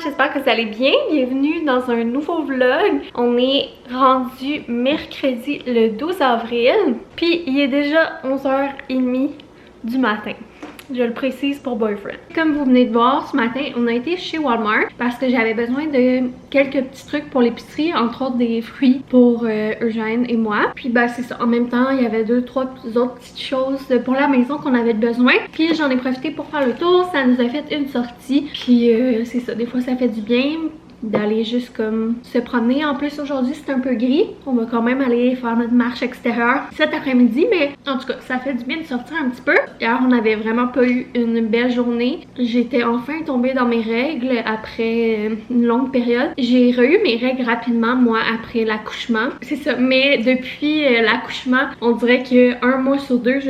j'espère que vous allez bien. Bienvenue dans un nouveau vlog. On est rendu mercredi le 12 avril, puis il est déjà 11h30 du matin. Je le précise pour boyfriend. Comme vous venez de voir, ce matin, on a été chez Walmart parce que j'avais besoin de quelques petits trucs pour l'épicerie, entre autres des fruits pour Eugène et moi. Puis ben c'est ça, en même temps, il y avait deux, trois autres petites choses pour la maison qu'on avait besoin. Puis j'en ai profité pour faire le tour, ça nous a fait une sortie. Puis c'est ça, des fois ça fait du bien d'aller juste comme se promener. En plus aujourd'hui c'est un peu gris, on va quand même aller faire notre marche extérieure cet après-midi, mais en tout cas ça fait du bien de sortir un petit peu. Hier on n'avait vraiment pas eu une belle journée, j'étais enfin tombée dans mes règles après une longue période. J'ai eu mes règles rapidement moi après l'accouchement, c'est ça, mais depuis l'accouchement on dirait que un mois sur deux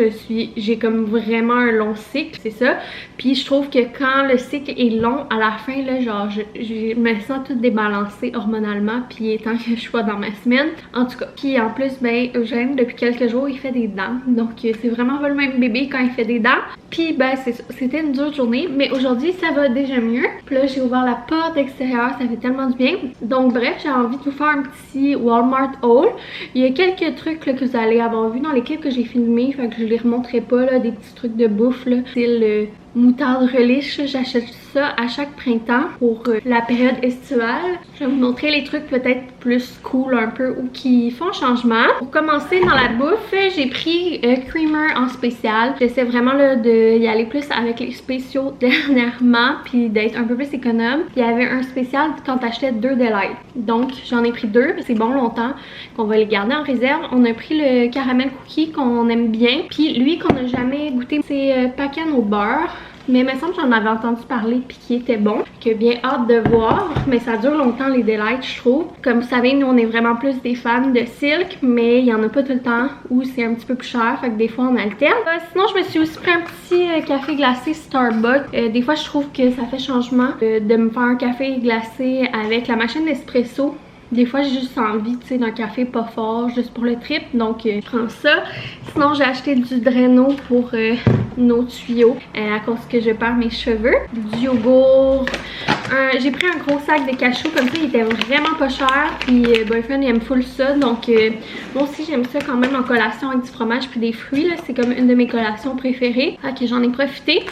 j'ai comme vraiment un long cycle, c'est ça. Puis je trouve que quand le cycle est long à la fin là, genre je me sens toute débalancée hormonalement, puis il est temps que je sois dans ma semaine. En tout cas, puis en plus, ben Eugène, depuis quelques jours, il fait des dents. Donc c'est vraiment pas le même bébé quand il fait des dents. Puis ben c'était une dure journée, mais aujourd'hui ça va déjà mieux. Puis là j'ai ouvert la porte extérieure, ça fait tellement du bien. Donc bref, j'ai envie de vous faire un petit Walmart haul. Il y a quelques trucs là, que vous allez avoir vu dans les clips que j'ai filmés, fait que je les remontrerai pas là, des petits trucs de bouffe là, style moutarde relish, j'achète ça à chaque printemps pour la période estivale. Je vais vous montrer les trucs peut-être plus cool un peu ou qui font changement. Pour commencer dans la bouffe, j'ai pris Creamer en spécial. J'essaie vraiment là, d'y aller plus avec les spéciaux dernièrement puis d'être un peu plus économe. Il y avait un spécial quand t'achetais 2 Delight. Donc j'en ai pris 2, c'est bon longtemps qu'on va les garder en réserve. On a pris le caramel cookie qu'on aime bien, puis lui qu'on n'a jamais goûté, c'est Pacan au beurre. Mais il me semble que j'en avais entendu parler puis qui était bon, que bien hâte de voir. Mais ça dure longtemps les Delight, je trouve. Comme vous savez, nous on est vraiment plus des fans de Silk, mais il y en a pas tout le temps ou c'est un petit peu plus cher, fait que des fois on alterne. Sinon je me suis aussi pris un petit café glacé Starbucks. Des fois je trouve que ça fait changement de me faire un café glacé avec la machine d'espresso. Des fois, j'ai juste envie, tu sais, d'un café pas fort, juste pour le trip. Donc, je prends ça. Sinon, j'ai acheté du Drano pour nos tuyaux, à cause que je perds mes cheveux. Du yogourt. J'ai pris un gros sac de cachou, comme ça, il était vraiment pas cher. Puis, boyfriend, il aime full ça. Donc, moi aussi, j'aime ça quand même en collation avec du fromage puis des fruits. C'est comme une de mes collations préférées. Fait que j'en ai profité.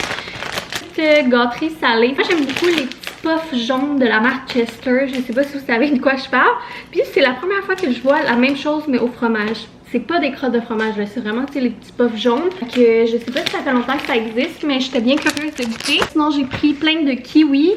Petite gâterie salée. Moi, j'aime beaucoup les puff jaune de la marque Chester. Je sais pas si vous savez de quoi je parle. Puis c'est la première fois que je vois la même chose mais au fromage. C'est pas des crottes de fromage, c'est vraiment les petits puffs jaunes. Que je sais pas si ça fait longtemps que ça existe, mais j'étais bien curieuse de goûter. Sinon j'ai pris plein de kiwis,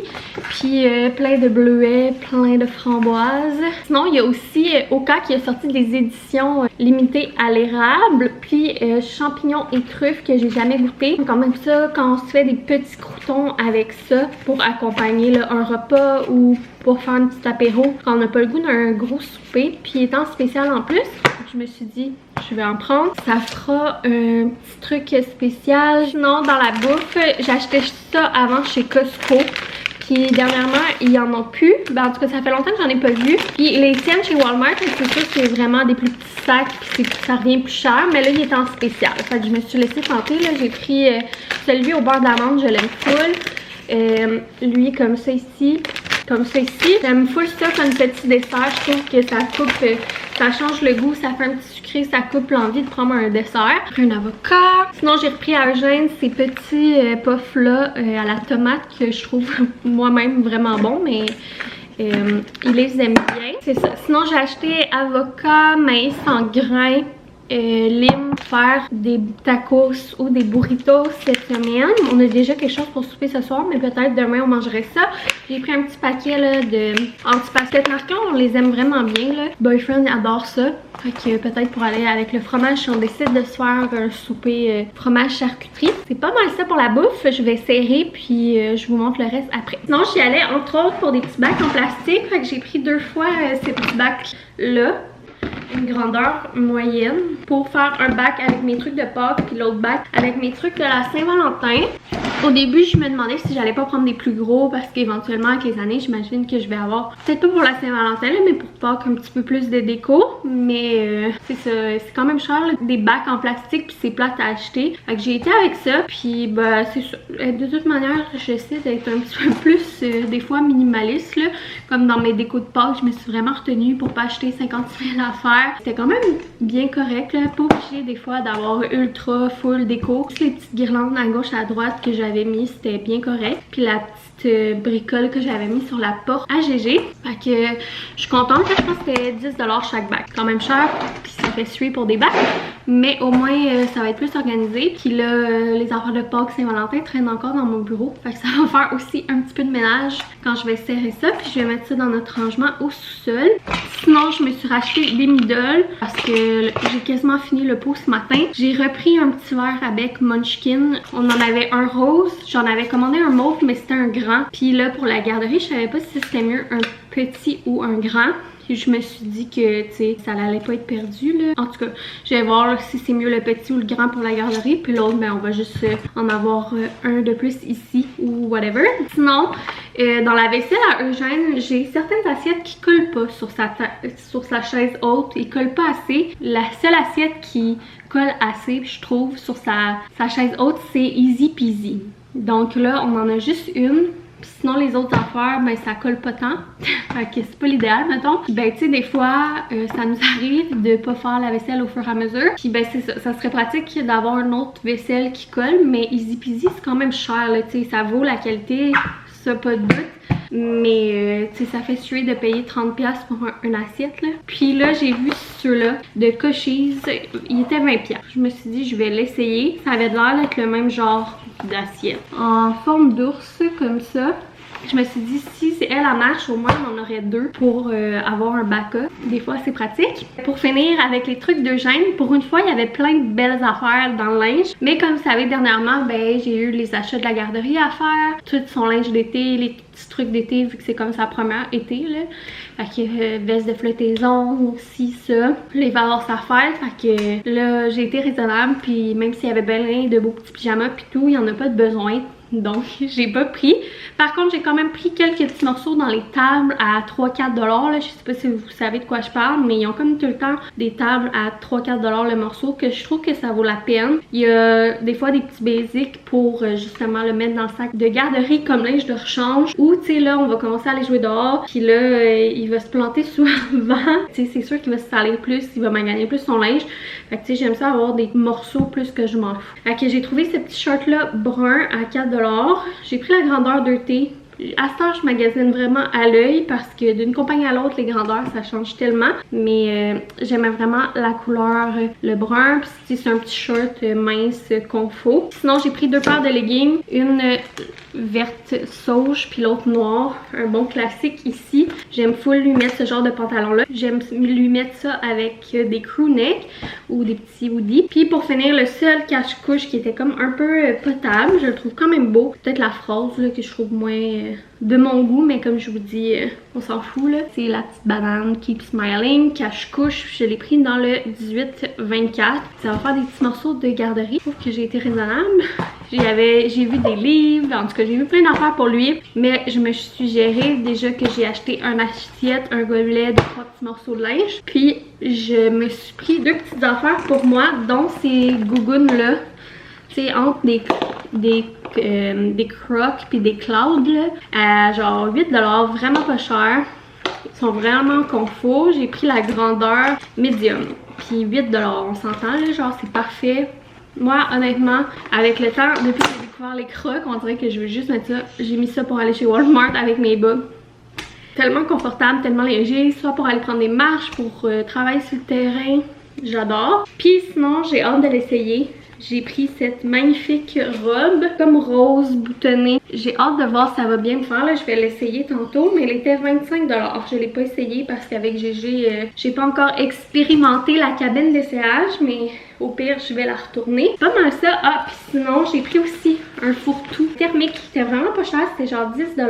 puis plein de bleuets, plein de framboises. Sinon il y a aussi Oka qui a sorti des éditions limitées à l'érable, puis champignons et truffes que j'ai jamais goûté. Quand même ça, quand on se fait des petits croûtons avec ça pour accompagner là, un repas ou pour faire un petit apéro quand on n'a pas le goût d'un gros souper, puis étant spécial en plus, je me suis dit je vais en prendre. Ça fera un petit truc spécial. Sinon dans la bouffe, j'ai acheté ça avant chez Costco. Puis dernièrement, il y en a plus. Ben, en tout cas, ça fait longtemps que j'en ai pas vu. Puis les tiennent chez Walmart, c'est sûr que c'est vraiment des plus petits sacs. Puis ça revient plus cher. Mais là, il est en spécial. Fait que je me suis laissée tenter. J'ai pris celui au beurre d'amande, je l'aime full. Lui comme ça ici. Comme ça ici. J'aime full ça comme petit dessert. Je trouve que ça coupe, ça change le goût, ça fait un petit sucré, ça coupe l'envie de prendre un dessert. Un avocat. Sinon j'ai repris à Eugène ces petits puffs là à la tomate que je trouve moi-même vraiment bon, mais il les aime bien. C'est ça. Sinon j'ai acheté avocat, maïs en grains, lime, faire des tacos ou des burritos cette semaine. On a déjà quelque chose pour souper ce soir, mais peut-être demain on mangerait ça. J'ai pris un petit paquet là, de antipasquettes marquants, on les aime vraiment bien là. Boyfriend adore ça. Fait que peut-être pour aller avec le fromage, si on décide de se faire un souper fromage charcuterie. C'est pas mal ça pour la bouffe. Je vais serrer puis je vous montre le reste après. Sinon j'y allais entre autres pour des petits bacs en plastique. Fait que j'ai pris 2 fois ces petits bacs là. Une grandeur moyenne pour faire un bac avec mes trucs de Pâques puis l'autre bac avec mes trucs de la Saint-Valentin. Au début, je me demandais si j'allais pas prendre des plus gros parce qu'éventuellement, avec les années, j'imagine que je vais avoir, peut-être pas pour la Saint-Valentin, mais pour Pâques, un petit peu plus de déco. Mais c'est ça, c'est quand même cher, là, des bacs en plastique, puis c'est plate à acheter. Fait que j'ai été avec ça, puis bah c'est ça. De toute manière, j'essaie d'être un petit peu plus, des fois, minimaliste, là. Comme dans mes décos de Pâques, je me suis vraiment retenue pour pas acheter 50 000 affaires. C'était quand même bien correct, là. Pas obligé des fois d'avoir ultra full déco. Juste les petites guirlandes à gauche à droite que j'avais mis, c'était bien correct. Puis la petite bricole que j'avais mis sur la porte à GG. Fait que je suis contente. Je pense que c'était 10 $ chaque bac. Quand même cher, puis ça fait suer pour des bacs. Mais au moins, ça va être plus organisé. Puis là, les affaires de Pâques Saint-Valentin traînent encore dans mon bureau. Fait que ça va faire aussi un petit peu de ménage quand je vais serrer ça. Puis je vais mettre ça dans notre rangement au sous-sol. Sinon, je me suis racheté des Midol parce que j'ai quasiment fini le pot ce matin. J'ai repris un petit verre avec Munchkin. On en avait un rose. J'en avais commandé un mauve, mais c'était un grand. Puis là, pour la garderie, je savais pas si c'était mieux un petit ou un grand. Puis je me suis dit que, tu sais, ça allait pas être perdu, là. En tout cas, je vais voir là, si c'est mieux le petit ou le grand pour la garderie. Puis l'autre, ben, on va juste en avoir un de plus ici ou whatever. Sinon, dans la vaisselle à Eugène, j'ai certaines assiettes qui collent pas sur sa chaise haute. Ils collent pas assez. La seule assiette qui colle assez, je trouve, sur sa chaise haute, c'est Easy Peasy. Donc là, on en a juste une. Puis sinon, les autres affaires, ben ça colle pas tant. Fait que c'est pas l'idéal, mettons. Puis ben, tu sais, des fois, ça nous arrive de pas faire la vaisselle au fur et à mesure. Puis ben, c'est ça. Ça serait pratique d'avoir une autre vaisselle qui colle. Mais Easy Peasy, c'est quand même cher, là. Tu sais, ça vaut la qualité, ça, pas de doute. Mais tu sais, ça fait suer de payer 30$ pour une assiette, là. Puis là, j'ai vu ceux-là de Cochise. Il était 20$. Je me suis dit, je vais l'essayer. Ça avait l'air d'être le même genre d'assiette. En forme d'ours, comme ça. Je me suis dit, si c'est elle à marche, au moins on en aurait deux pour avoir un backup. Des fois, c'est pratique. Pour finir avec les trucs d'Eugène, pour une fois, il y avait plein de belles affaires dans le linge. Mais comme vous savez, dernièrement, ben j'ai eu les achats de la garderie à faire. Tout son linge d'été, les petits trucs d'été, vu que c'est comme sa première été, là. Fait que veste de flottaison aussi, ça. Là, il va avoir sa fête. Fait que là, j'ai été raisonnable. Puis même s'il y avait plein de beaux petits pyjamas puis tout, il n'y en a pas de besoin. Donc, j'ai pas pris. Par contre, j'ai quand même pris quelques petits morceaux dans les tables à 3-4$. Là. Je sais pas si vous savez de quoi je parle, mais ils ont comme tout le temps des tables à 3-4$ le morceau, que je trouve que ça vaut la peine. Il y a des fois des petits basics pour justement le mettre dans le sac de garderie comme linge de rechange. Ou, tu sais, là, on va commencer à aller jouer dehors. Puis là, il va se planter souvent. Tu sais, c'est sûr qu'il va se salir plus, il va maganer plus son linge. Fait que, tu sais, j'aime ça avoir des morceaux plus que je m'en fous. Fait que j'ai trouvé ce petit short-là brun à 4$. J'ai pris la grandeur 2T. À ce temps, je magasine vraiment à l'œil parce que d'une compagnie à l'autre, les grandeurs, ça change tellement. Mais j'aimais vraiment la couleur, le brun. Puis c'est un petit short mince confo. Sinon, j'ai pris deux paires de leggings. Une verte sauge puis l'autre noire. Un bon classique ici. J'aime full lui mettre ce genre de pantalon-là. J'aime lui mettre ça avec des crew neck ou des petits hoodies. Puis pour finir, le seul cache-couche qui était comme un peu potable. Je le trouve quand même beau. Peut-être la phrase là, que je trouve moins de mon goût, mais comme je vous dis, on s'en fout là. C'est la petite banane Keep Smiling, cache-couche. Je l'ai pris dans le 18-24. Ça va faire des petits morceaux de garderie. Je trouve que j'ai été raisonnable. J'ai vu des livres, en tout cas j'ai vu plein d'affaires pour lui, mais je me suis suggéré déjà que j'ai acheté un assiette, un gobelet de 3 petits morceaux de linge. Puis je me suis pris deux petites affaires pour moi, dont ces gougounes là. Tu sais, entre des crocs puis des clouds là, à genre 8$, vraiment pas cher. Ils sont vraiment confort. J'ai pris la grandeur medium. Puis 8$, on s'entend là, genre c'est parfait. Moi, honnêtement, avec le temps, depuis que j'ai découvert les crocs, on dirait que je veux juste mettre ça. J'ai mis ça pour aller chez Walmart avec mes bas. Tellement confortable, tellement léger, soit pour aller prendre des marches, pour travailler sur le terrain. J'adore. Puis sinon, j'ai hâte de l'essayer. J'ai pris cette magnifique robe, comme rose boutonnée. J'ai hâte de voir si ça va bien me faire. Là, je vais l'essayer tantôt, mais elle était 25$. Je l'ai pas essayé parce qu'avec GG, j'ai pas encore expérimenté la cabine d'essayage, mais au pire, je vais la retourner. Pas mal ça. Ah, puis sinon, j'ai pris aussi un fourre-tout thermique qui était vraiment pas cher. C'était genre 10$.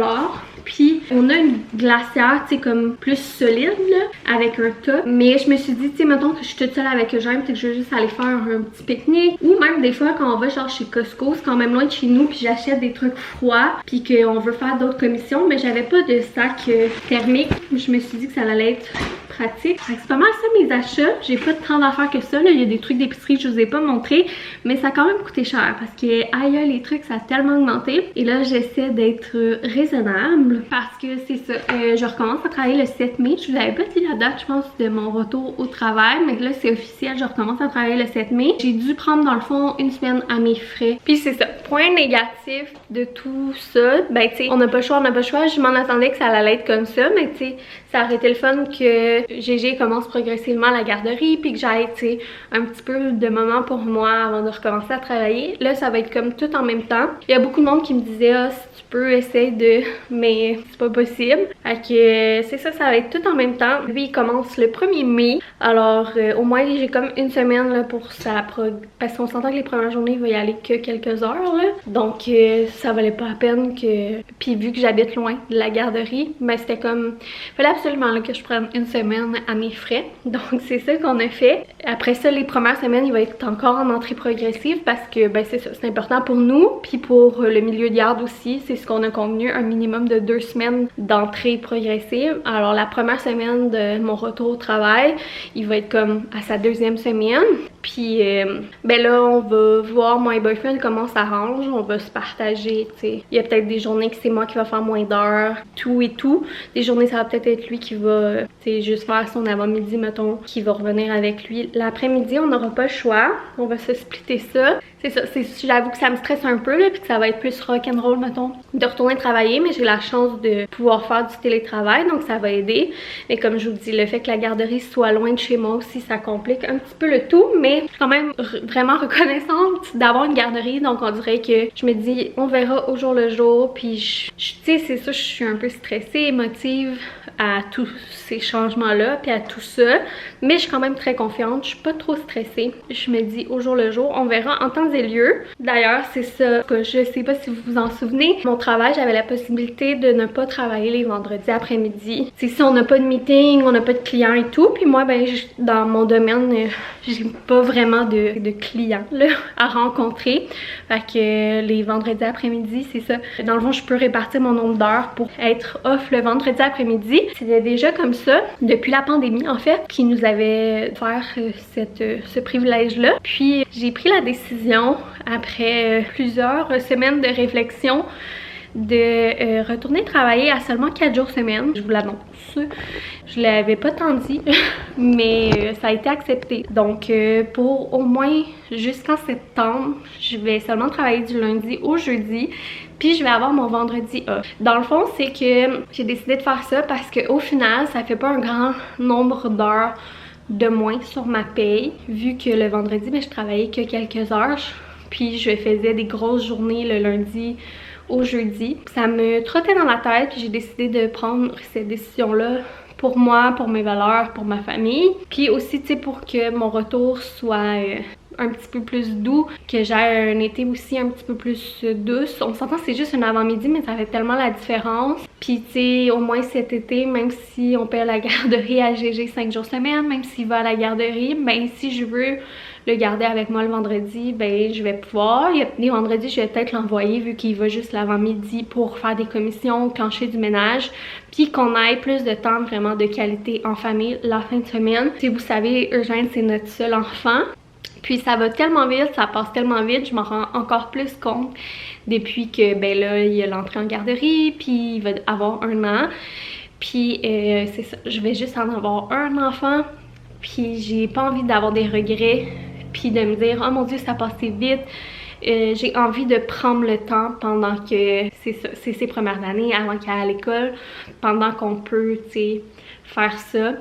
Puis on a une glacière, tu sais, comme plus solide, là, avec un top. Mais je me suis dit, tu sais, mettons que je suis toute seule avec Eugène, peut-être que je veux juste aller faire un petit pique-nique. Ou même des fois, quand on va genre chez Costco, c'est quand même loin de chez nous, puis j'achète des trucs froids, puis qu'on veut faire d'autres commissions, mais j'avais pas de sac thermique. Je me suis dit que ça allait être pratique. C'est pas mal ça mes achats. J'ai pas tant d'affaires que ça, là. Il y a des trucs d'épicerie que je vous ai pas montré, mais ça a quand même coûté cher parce que aïe, les trucs ça a tellement augmenté. Et là j'essaie d'être raisonnable parce que c'est ça. Je recommence à travailler le 7 mai. Je vous avais pas dit la date, je pense, de mon retour au travail, mais là c'est officiel, je recommence à travailler le 7 mai. J'ai dû prendre dans le fond une semaine à mes frais. Puis c'est ça. Point négatif de tout ça, ben tu sais, on n'a pas le choix, on n'a pas le choix. Je m'en attendais que ça allait être comme ça, mais tu sais, ça aurait été le fun que Gégé commence progressivement à la garderie, puis que j'aille, tu sais, un petit peu de moment pour moi avant de recommencer à travailler. Là, ça va être comme tout en même temps. Il y a beaucoup de monde qui me disait, ah, si tu peux, essayer de... Mais c'est pas possible. Fait que c'est ça, ça va être tout en même temps. Lui, il commence le 1er mai. Alors, au moins, j'ai comme une semaine là, pour sa parce qu'on s'entend que les premières journées, il va y aller que quelques heures, là. Donc, ça valait pas la peine que... Puis vu que j'habite loin de la garderie, ben c'était comme... Fallait absolument là, que je prenne une semaine à mes frais. Donc, c'est ça qu'on a fait. Après ça, les premières semaines, il va être encore en entrée progressive parce que, ben c'est ça, c'est important pour nous. Puis pour le milieu de garde aussi, c'est ce qu'on a convenu, un minimum de 2 semaines d'entrée progressive. Alors, la première semaine de mon retour au travail, il va être comme à sa 2e semaine. Puis, ben là, on va voir mon boyfriend comment ça range. On va se partager, tu sais. Il y a peut-être des journées que c'est moi qui va faire moins d'heures, tout et tout. Des journées, ça va peut-être être lui qui va, tu sais, juste faire son avant-midi, mettons, qui va revenir avec lui. L'après-midi, on n'aura pas le choix. On va se splitter ça. C'est ça, j'avoue que ça me stresse un peu, là, puis que ça va être plus rock'n'roll, mettons, de retourner travailler, mais j'ai la chance de pouvoir faire du télétravail, donc ça va aider. Mais comme je vous dis, le fait que la garderie soit loin de chez moi aussi, ça complique un petit peu le tout, mais je suis quand même vraiment reconnaissante d'avoir une garderie, donc on dirait que je me dis, on verra au jour le jour, puis tu sais, c'est ça, je suis un peu stressée, émotive à tous ces changements-là, puis à tout ça, mais je suis quand même très confiante, je suis pas trop stressée. Je me dis au jour le jour, on verra en temps et lieu. D'ailleurs, c'est ça que je sais pas si vous vous en souvenez, mon travail, j'avais la possibilité de ne pas travailler les vendredis après-midi. C'est si on n'a pas de meeting, on n'a pas de clients et tout, puis moi, ben, dans mon domaine, j'ai pas vraiment de clients là, à rencontrer. Fait que les vendredis après-midi, c'est ça. Dans le fond, je peux répartir mon nombre d'heures pour être off le vendredi après-midi. C'était déjà comme ça depuis la pandémie, en fait, qui nous avait offert ce privilège-là. Puis j'ai pris la décision, après plusieurs semaines de réflexion, de retourner travailler à seulement 4 jours semaine. Je vous l'annonce. Je l'avais pas tant dit, mais ça a été accepté. Donc pour au moins jusqu'en septembre, je vais seulement travailler du lundi au jeudi. Puis je vais avoir mon vendredi off. Dans le fond, c'est que j'ai décidé de faire ça parce qu'au final, ça fait pas un grand nombre d'heures de moins sur ma paye. Vu que le vendredi, ben, je travaillais que quelques heures. Puis je faisais des grosses journées le lundi au jeudi. Ça me trottait dans la tête, puis j'ai décidé de prendre cette décision-là pour moi, pour mes valeurs, pour ma famille. Puis aussi, tu sais, pour que mon retour soit un petit peu plus doux, que j'ai un été aussi un petit peu plus douce. On s'entend, c'est juste un avant-midi, mais ça fait tellement la différence. Puis tu sais, au moins cet été, même si on paie la garderie à Gégé 5 jours semaine, même s'il va à la garderie, ben si je veux le garder avec moi le vendredi, ben je vais pouvoir. Il y a des vendredis, je vais peut-être l'envoyer vu qu'il va juste l'avant-midi pour faire des commissions, clencher du ménage, puis qu'on ait plus de temps vraiment de qualité en famille la fin de semaine. Si vous savez, Eugène, c'est notre seul enfant. Puis ça va tellement vite, ça passe tellement vite, je m'en rends encore plus compte depuis que, ben là, il a l'entrée en garderie, puis il va avoir 1 an. Puis c'est ça, je vais juste en avoir un enfant, puis j'ai pas envie d'avoir des regrets, puis de me dire « Oh mon Dieu, ça passait vite ». J'ai envie de prendre le temps pendant que c'est ses premières années, avant qu'il aille à l'école, pendant qu'on peut, tu sais, faire ça.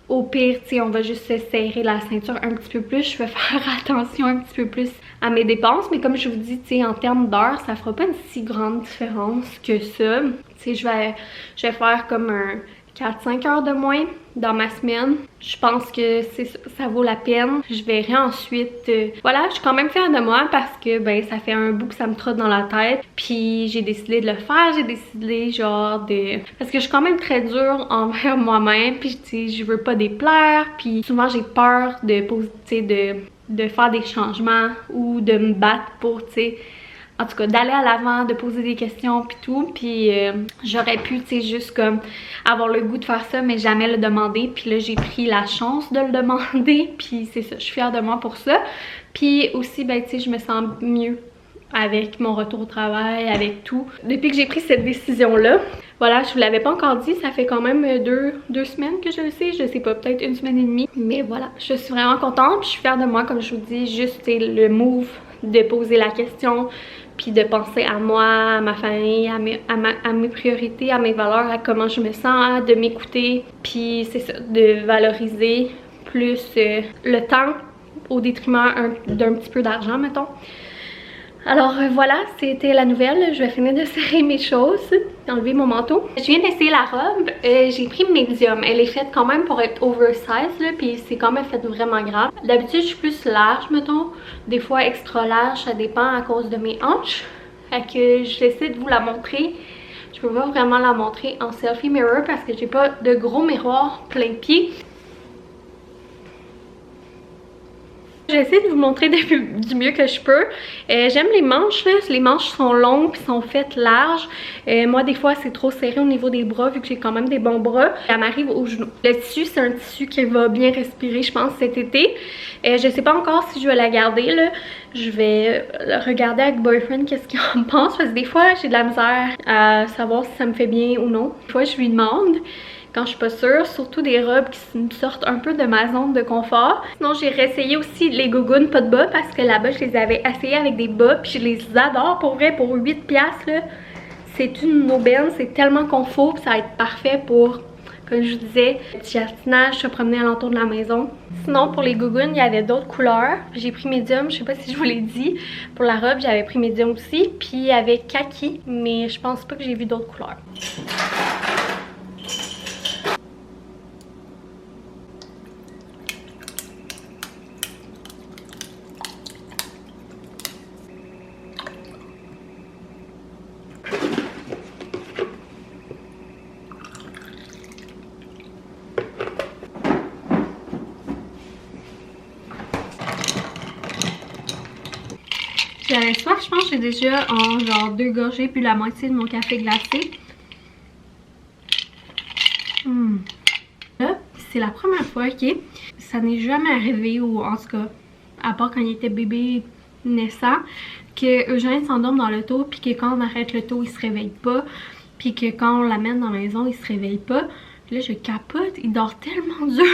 Au pire, tu sais, on va juste se serrer la ceinture un petit peu plus. Je vais faire attention un petit peu plus à mes dépenses. Mais comme je vous dis, tu sais, en termes d'heures, ça fera pas une si grande différence que ça. Tu sais, je vais faire comme un 4-5 heures de moins dans ma semaine. Je pense que ça vaut la peine. Je verrai ensuite. Voilà, je suis quand même fière de moi parce que ben ça fait un bout que ça me trotte dans la tête. Puis j'ai décidé de le faire. J'ai décidé genre de... Parce que je suis quand même très dure envers moi-même. Puis tu sais, je veux pas déplaire. Puis souvent j'ai peur de poser, de faire des changements ou de me battre pour, tu sais... En tout cas, d'aller à l'avant, de poser des questions puis tout. Puis j'aurais pu, tu sais, juste comme avoir le goût de faire ça, mais jamais le demander. Puis là, j'ai pris la chance de le demander. Puis c'est ça, je suis fière de moi pour ça. Puis aussi, ben tu sais, je me sens mieux avec mon retour au travail, avec tout. Depuis que j'ai pris cette décision-là, voilà, je vous l'avais pas encore dit, ça fait quand même deux semaines que je le sais pas, peut-être 1 semaine et demie. Mais voilà, je suis vraiment contente, puis je suis fière de moi, comme je vous dis, juste le move de poser la question, puis de penser à moi, à ma famille, à mes priorités, à mes valeurs, à comment je me sens, de m'écouter, puis c'est ça, de valoriser plus le temps au détriment d'un petit peu d'argent, mettons. Alors voilà, c'était la nouvelle. Je vais finir de serrer mes choses, enlever mon manteau. Je viens d'essayer la robe. J'ai pris medium. Elle est faite quand même pour être oversize, là, puis c'est quand même fait vraiment grave. D'habitude, je suis plus large, mettons. Des fois, extra large, ça dépend à cause de mes hanches. Fait que j'essaie de vous la montrer. Je peux pas vraiment la montrer en selfie mirror parce que j'ai pas de gros miroir plein pied. J'essaie de vous montrer du mieux que je peux. J'aime les manches, là. Les manches sont longues puis sont faites larges. Moi, des fois, c'est trop serré au niveau des bras vu que j'ai quand même des bons bras. Elle m'arrive aux genoux. Le tissu, c'est un tissu qui va bien respirer, je pense, cet été. Je sais pas encore si je vais la garder, là. Je vais regarder avec Boyfriend qu'est-ce qu'il en pense parce que des fois, j'ai de la misère à savoir si ça me fait bien ou non. Des fois, je lui demande quand je suis pas sûre, surtout des robes qui me sortent un peu de ma zone de confort. Sinon, j'ai réessayé aussi les gougounes pas de bas parce que là-bas, je les avais essayées avec des bas puis je les adore pour vrai, pour 8$, là. C'est une aubaine, c'est tellement confort puis ça va être parfait pour, comme je vous disais, petit jardinage, se promener alentour de la maison. Sinon, pour les gougounes, il y avait d'autres couleurs. J'ai pris médium, je sais pas si je vous l'ai dit. Pour la robe, j'avais pris médium aussi. Puis il y avait kaki, mais je pense pas que j'ai vu d'autres couleurs. J'avais soif, je pense que j'ai déjà en genre 2 gorgées puis la moitié de mon café glacé. Là, c'est la première fois, ok? Ça n'est jamais arrivé, ou en tout cas, à part quand il était bébé naissant, que Eugène s'endorme dans l'auto puis que quand on arrête l'auto, il se réveille pas. Puis que quand on l'amène dans la maison, il se réveille pas. Puis là, je capote, il dort tellement dur.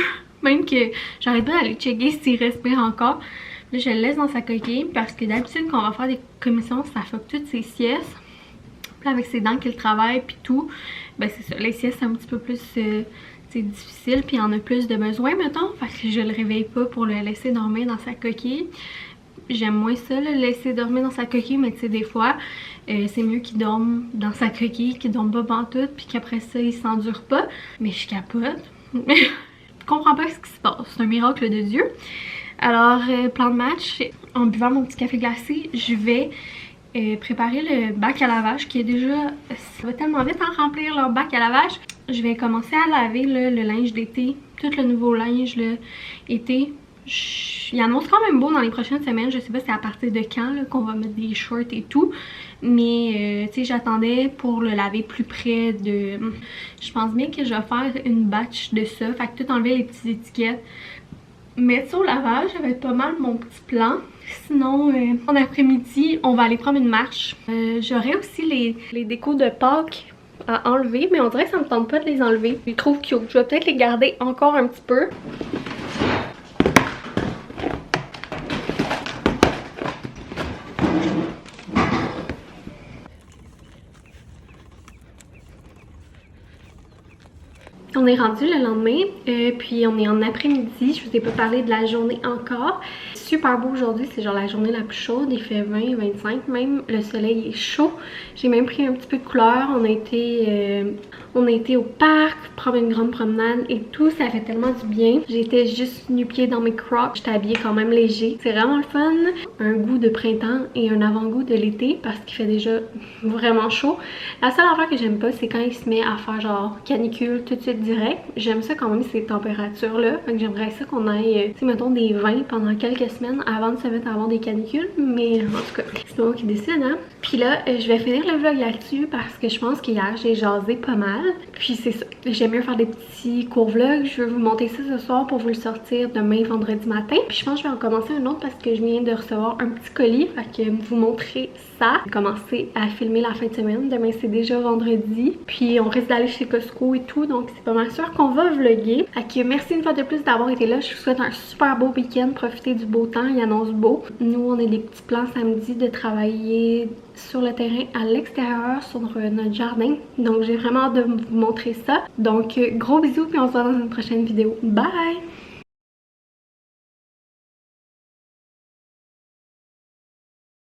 Même que j'arrête pas d'aller checker s'il respire encore. Là, je le laisse dans sa coquille parce que d'habitude, quand on va faire des commissions, ça fuck toutes ses siestes. Puis avec ses dents qu'il travaille puis tout, ben c'est ça. Les siestes, c'est un petit peu plus c'est difficile puis il en a plus de besoin, mettons. Fait que je le réveille pas pour le laisser dormir dans sa coquille. J'aime moins ça, le laisser dormir dans sa coquille, mais tu sais, des fois, c'est mieux qu'il dorme dans sa coquille, qu'il dorme pas pantoute, puis qu'après ça, il s'endure pas. Mais je capote. Je comprends pas ce qui se passe. C'est un miracle de Dieu. Alors, plan de match, en buvant mon petit café glacé, je vais préparer le bac à lavage qui est déjà... Ça va tellement vite en remplir leur bac à lavage. Je vais commencer à laver là, le linge d'été, tout le nouveau linge là, été. Il annonce quand même beau dans les prochaines semaines. Je sais pas c'est à partir de quand qu'on va mettre des shorts et tout. Mais tu sais, j'attendais pour le laver plus près de... Je pense bien que je vais faire une batch de ça. Fait que tout enlever les petites étiquettes. Mettre ça au lavage, ça va être pas mal mon petit plan. Sinon, en après-midi, on va aller prendre une marche. J'aurai aussi les décos de Pâques à enlever, mais on dirait que ça me tente pas de les enlever. Je les trouve cute. Je vais peut-être les garder encore un petit peu. On est rendu le lendemain, puis on est en après-midi. Je vous ai pas parlé de la journée encore. super beau aujourd'hui, c'est genre la journée la plus chaude, il fait 20, 25 même, le soleil est chaud. J'ai même pris un petit peu de couleur, on a été au parc, prendre une grande promenade et tout, ça fait tellement du bien. J'étais juste nu-pied dans mes crocs, j'étais habillée quand même léger. C'est vraiment le fun, un goût de printemps et un avant-goût de l'été parce qu'il fait déjà vraiment chaud. La seule affaire que j'aime pas, c'est quand il se met à faire genre canicule tout de suite direct. J'aime ça quand même ces températures-là, donc j'aimerais ça qu'on aille, tu sais, mettons des 20 pendant quelques semaines avant de se mettre à avoir des canicules, mais en tout cas, c'est moi qui décide, hein. Puis là, je vais finir le vlog là-dessus parce que je pense qu'hier, j'ai jasé pas mal. Puis c'est ça, j'aime mieux faire des petits courts vlogs. Je vais vous monter ça ce soir pour vous le sortir demain vendredi matin. Puis je pense que je vais en commencer un autre parce que je viens de recevoir un petit colis. Fait que vous montrer ça. J'ai commencé à filmer la fin de semaine. Demain c'est déjà vendredi. Puis on risque d'aller chez Costco et tout. Donc c'est pas mal sûr qu'on va vlogger. Fait que merci une fois de plus d'avoir été là. Je vous souhaite un super beau week-end. Profitez du beau temps, il annonce beau. Nous on a des petits plans samedi de travailler sur le terrain à l'extérieur, sur notre jardin. Donc j'ai vraiment hâte de vous montrer ça. Donc gros bisous puis on se voit dans une prochaine vidéo. Bye!